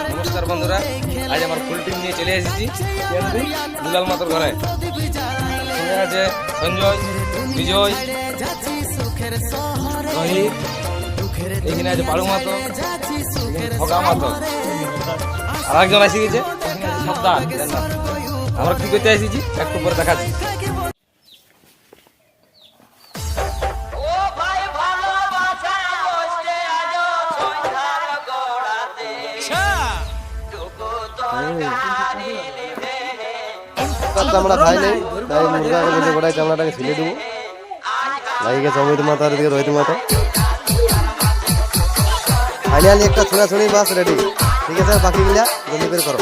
নমস্কার বন্ধুরা, আজ আমার ফুল টিম নিয়ে চলে এসেছি দুলাল মাতর ঘরে। সঙ্গে আছে সঞ্জয়, বিজয়, রহিত, এখানে আছে পাড়ু মাতো, ফকা মাতো, আর একজন এসে গেছে সপ্তাহ। আমরা কি করতে এসেছি একটু পরে দেখাচ্ছি। চামড়া খাই নাই, তাই মুরগাকে বলছে গোটাই চামড়াটাকে ছিলে দেবো। লাগিয়ে গেছে অমিত মাতা আর এদিকে রোহিত মাতা। ফাইনালি একটা ছোড়াছুড়ি বাস রেডি। ঠিক আছে, বাকিগুলা জলদি করে করো।